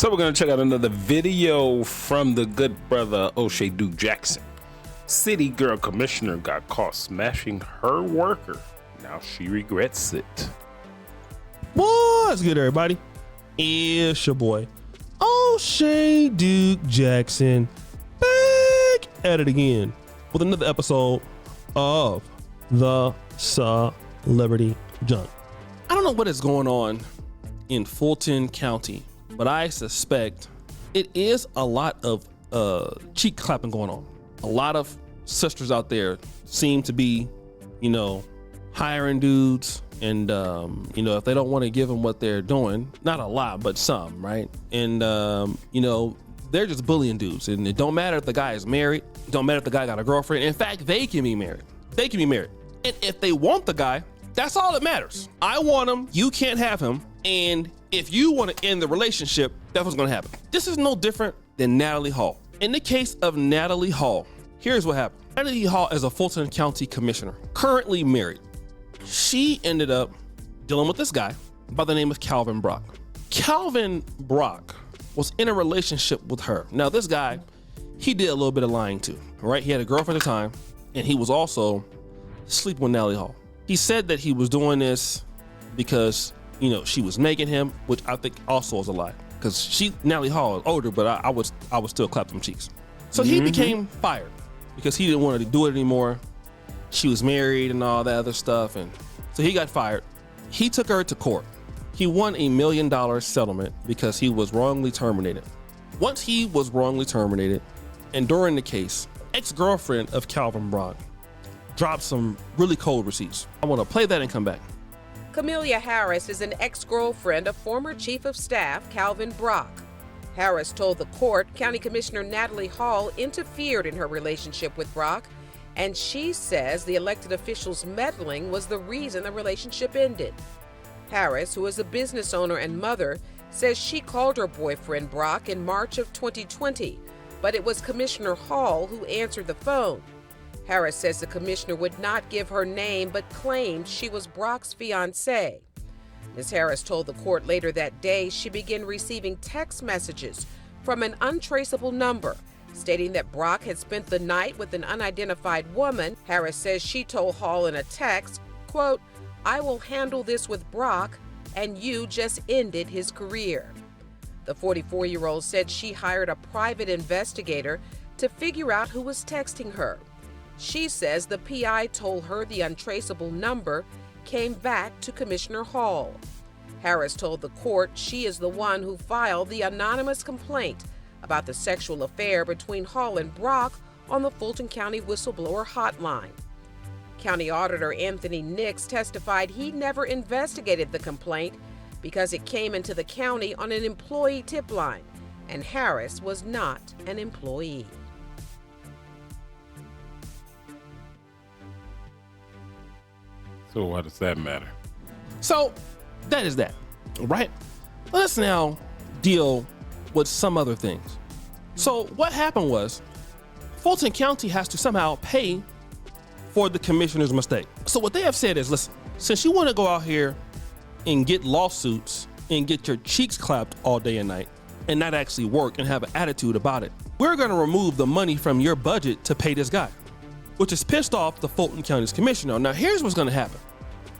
So we're going to check out another video from the good brother O'Shea Duke Jackson. City Girl Commissioner got caught smashing her worker. Now she regrets it. What's good, everybody? It's your boy O'Shea Duke Jackson, back at it again with another episode of the Celebrity Junk. I don't know what is going on in Fulton County, but I suspect it is a lot of cheek clapping going on. A lot of sisters out there seem to be, hiring dudes, and if they don't want to give them what they're doing, not a lot, but some, right? And they're just bullying dudes, and it don't matter if the guy is married, it don't matter if the guy got a girlfriend. In fact, they can be married. And if they want the guy, that's all that matters. I want him, you can't have him, and if you want to end the relationship, that's what's gonna happen. This is no different than Natalie Hall. In the case of Natalie Hall, here's what happened. Natalie Hall is a Fulton County commissioner, currently married. She ended up dealing with this guy by the name of Calvin Brock. Calvin Brock was in a relationship with her. Now, this guy, he did a little bit of lying too, right? He had a girlfriend at the time, and he was also sleeping with Natalie Hall. He said that he was doing this because, she was making him, which I think also is a lie. Because Natalie Hall is older, but I would still clap them cheeks. So he became fired because he didn't want to do it anymore. She was married and all that other stuff, and so he got fired. He took her to court. He won $1 million settlement because he was wrongly terminated. Once he was wrongly terminated, and during the case, ex-girlfriend of Calvin Brock dropped some really cold receipts. I want to play that and come back. Camelia Harris is an ex-girlfriend of former Chief of Staff Calvin Brock. Harris told the court County Commissioner Natalie Hall interfered in her relationship with Brock, and she says the elected official's meddling was the reason the relationship ended. Harris, who is a business owner and mother, says she called her boyfriend Brock in March of 2020, but it was Commissioner Hall who answered the phone. Harris says the commissioner would not give her name but claimed she was Brock's fiancée. Ms. Harris told the court later that day she began receiving text messages from an untraceable number stating that Brock had spent the night with an unidentified woman. Harris says she told Hall in a text, quote, "I will handle this with Brock, and you just ended his career." The 44-year-old said she hired a private investigator to figure out who was texting her. She says the PI told her the untraceable number came back to Commissioner Hall. Harris told the court she is the one who filed the anonymous complaint about the sexual affair between Hall and Brock on the Fulton County Whistleblower Hotline. County Auditor Anthony Nix testified he never investigated the complaint because it came into the county on an employee tip line, and Harris was not an employee. So why does that matter? So that is that, right? Let's now deal with some other things. So what happened was Fulton County has to somehow pay for the commissioner's mistake. So what they have said is, listen, since you want to go out here and get lawsuits and get your cheeks clapped all day and night and not actually work and have an attitude about it, we're going to remove the money from your budget to pay this guy, which has pissed off the Fulton County's commissioner. Now, here's what's going to happen.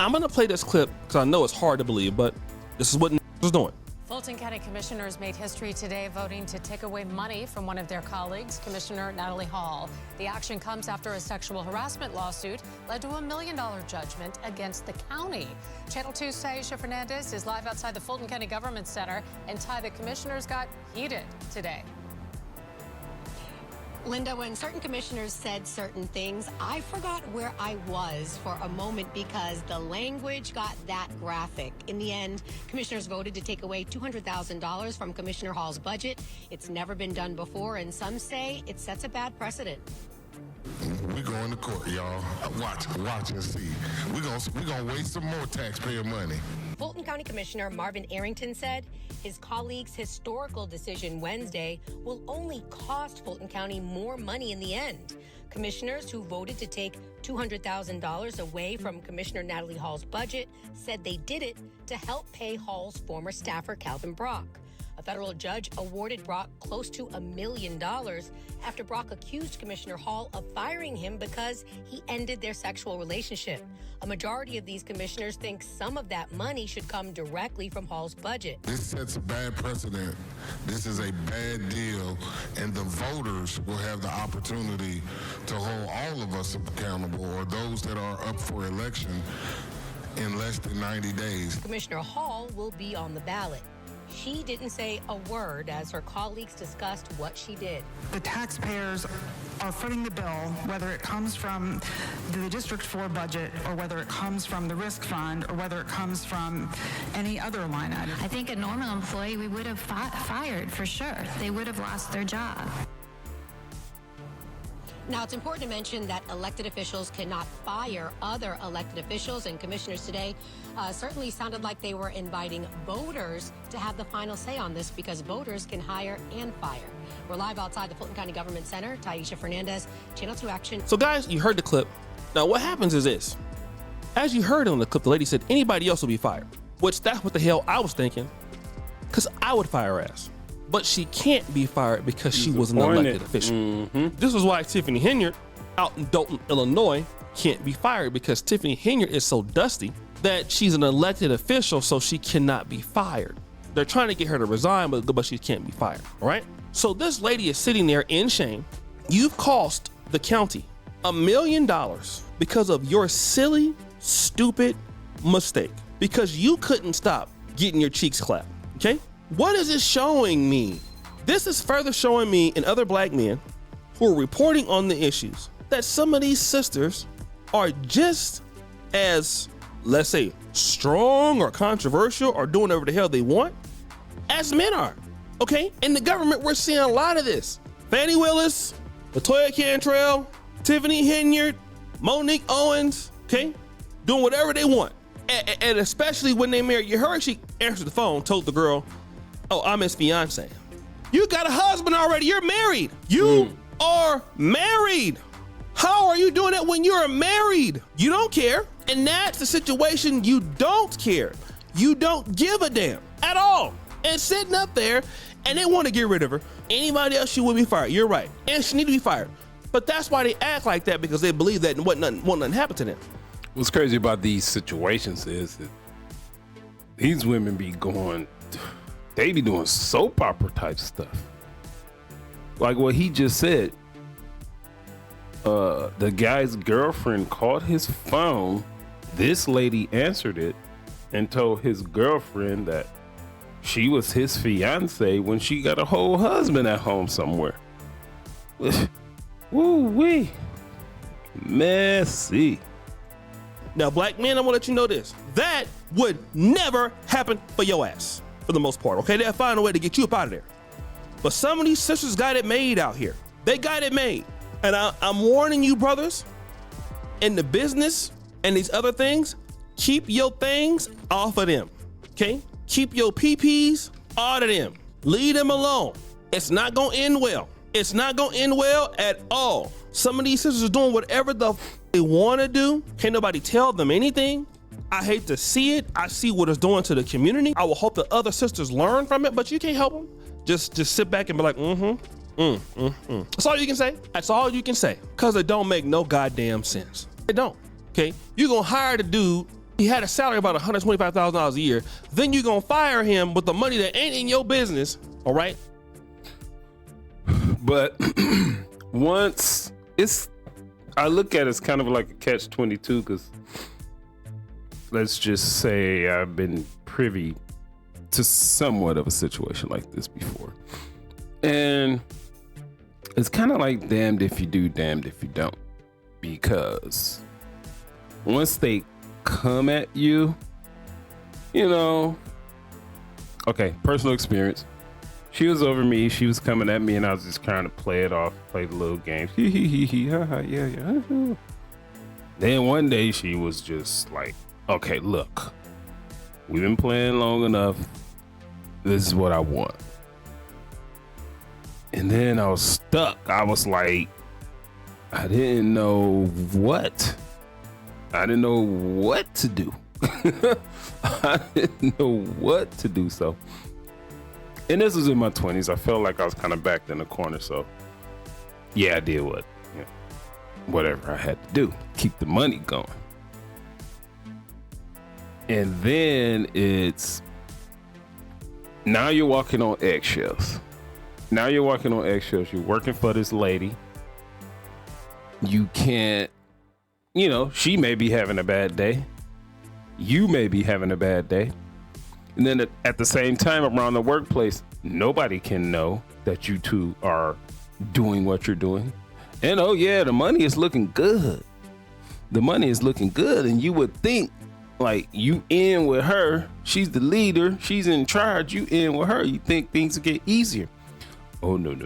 I'm going to play this clip because I know it's hard to believe, but this is what was doing. Fulton County commissioners made history today voting to take away money from one of their colleagues, Commissioner Natalie Hall. The action comes after a sexual harassment lawsuit led to $1 million judgment against the county. Channel 2's Taisha Fernandez is live outside the Fulton County Government Center, and the commissioners got heated today. Linda, when certain commissioners said certain things, I forgot where I was for a moment because the language got that graphic. In the end, commissioners voted to take away $200,000 from Commissioner Hall's budget. It's never been done before, and some say it sets a bad precedent. We going to court, y'all. Watch and see. We gonna waste some more taxpayer money. Fulton County Commissioner Marvin Arrington said his colleague's historical decision Wednesday will only cost Fulton County more money in the end. Commissioners who voted to take $200,000 away from Commissioner Natalie Hall's budget said they did it to help pay Hall's former staffer Calvin Brock. A federal judge awarded Brock close to $1 million after Brock accused Commissioner Hall of firing him because he ended their sexual relationship. A majority of these commissioners think some of that money should come directly from Hall's budget. This sets a bad precedent. This is a bad deal, and the voters will have the opportunity to hold all of us accountable, or those that are up for election, in less than 90 days. Commissioner Hall will be on the ballot. She didn't say a word as her colleagues discussed what she did. The taxpayers are footing the bill, whether it comes from the District 4 budget or whether it comes from the risk fund or whether it comes from any other line item. I think a normal employee we would have fired for sure. They would have lost their job. Now, it's important to mention that elected officials cannot fire other elected officials, and commissioners today certainly sounded like they were inviting voters to have the final say on this because voters can hire and fire. We're live outside the Fulton County Government Center. Taisha Fernandez, Channel 2 Action. So guys, you heard the clip. Now what happens is this. As you heard on the clip, the lady said anybody else will be fired, which that's what the hell I was thinking, because I would fire her ass. But she can't be fired because she was an elected official. This is why Tiffany Henyard out in Dalton, Illinois can't be fired, because Tiffany Henyard is so dusty that she's an elected official, so she cannot be fired. They're trying to get her to resign, but she can't be fired, all right? So this lady is sitting there in shame. You've cost the county $1 million because of your silly, stupid mistake, because you couldn't stop getting your cheeks clapped, okay? What is this showing me? This is further showing me and other black men who are reporting on the issues that some of these sisters are just as, let's say, strong or controversial or doing whatever the hell they want as men are, okay? In the government, we're seeing a lot of this. Fannie Willis, Latoya Cantrell, Tiffany Henyard, Monique Owens, okay? Doing whatever they want. And especially when they married. You heard she answered the phone, told the girl, oh, I'm his fiance. You got a husband already. You're married. You are married. How are you doing that when you're married? You don't care. And that's the situation. You don't care. You don't give a damn at all. And sitting up there, and they want to get rid of her. Anybody else, she would be fired. You're right. And she need to be fired. But that's why they act like that, because they believe that won't nothing happen to them. What's crazy about these situations is that these women be going, they be doing soap opera type stuff. Like what he just said, the guy's girlfriend called his phone. This lady answered it and told his girlfriend that she was his fiance when she got a whole husband at home somewhere. Woo-wee. Messy. Now, black men, I want to let you know this. That would never happen for your ass, for the most part, okay? They'll find a way to get you up out of there. But some of these sisters got it made out here. They got it made. And I'm warning you, brothers, in the business and these other things, keep your things off of them, okay? Keep your PPs out of them. Leave them alone. It's not going to end well. It's not going to end well at all. Some of these sisters are doing whatever they want to do. Can't nobody tell them anything. I hate to see it. I see what it's doing to the community. I will hope that other sisters learn from it, but you can't help them. Just sit back and be like, That's all you can say. That's all you can say. Because it don't make no goddamn sense. It don't, okay? You're going to hire the dude. He had a salary about $125,000 a year. Then you're going to fire him with the money that ain't in your business, all right? But once I look at it as kind of like a catch-22, because let's just say I've been privy to somewhat of a situation like this before. And it's kind of like damned if you do, damned if you don't. Because once they come at you, you know, okay, personal experience. She was over me. She was coming at me, and I was just trying to play it off, play the little games. Yeah. Then one day she was just like, okay, look, we've been playing long enough. This is what I want. And then I was stuck. I was like, I didn't know what to do. I didn't know what to do. So And this was in my 20s. I felt like I was kind of backed in the corner. So, yeah, I did whatever I had to do. Keep the money going. And then now you're walking on eggshells. You're working for this lady. You can't, she may be having a bad day. You may be having a bad day. And then at the same time around the workplace, nobody can know that you two are doing what you're doing. And oh yeah, the money is looking good. And you would think like you in with her. She's the leader. She's in charge. You in with her. You think things will get easier. Oh, no.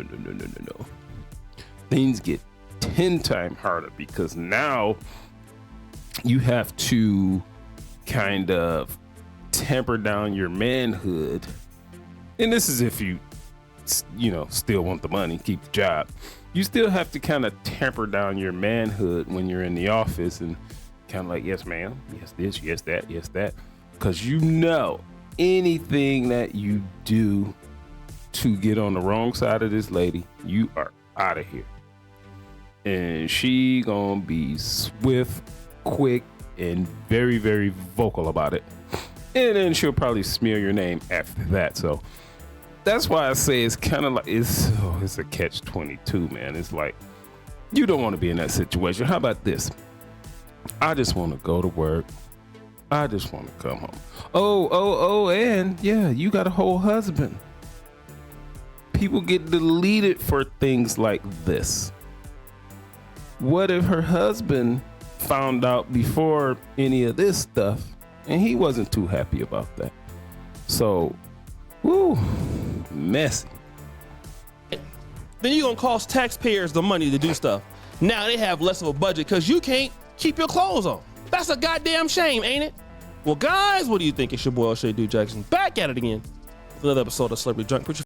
Things get 10 times harder because now you have to kind of temper down your manhood. And this is if you still want the money, keep the job. You still have to kind of temper down your manhood when you're in the office and kind of like, yes, ma'am, yes, this, yes, that, yes, that. Because anything that you do to get on the wrong side of this lady, you are out of here. And she gonna be swift, quick, and very, very vocal about it. And then she'll probably smear your name after that. So that's why I say it's kind of like, it's a catch-22, man. It's like, you don't want to be in that situation. How about this? I just want to go to work. I just want to come home. Oh, and yeah, you got a whole husband. People get deleted for things like this. What if her husband found out before any of this stuff and he wasn't too happy about that? So, messy. Then you're gonna cost taxpayers the money to do stuff. Now they have less of a budget because you can't keep your clothes on. That's a goddamn shame, ain't it? Well, guys, what do you think? It's your boy O'Shea Duke Jackson back at it again with another episode of Celebrity Drunk.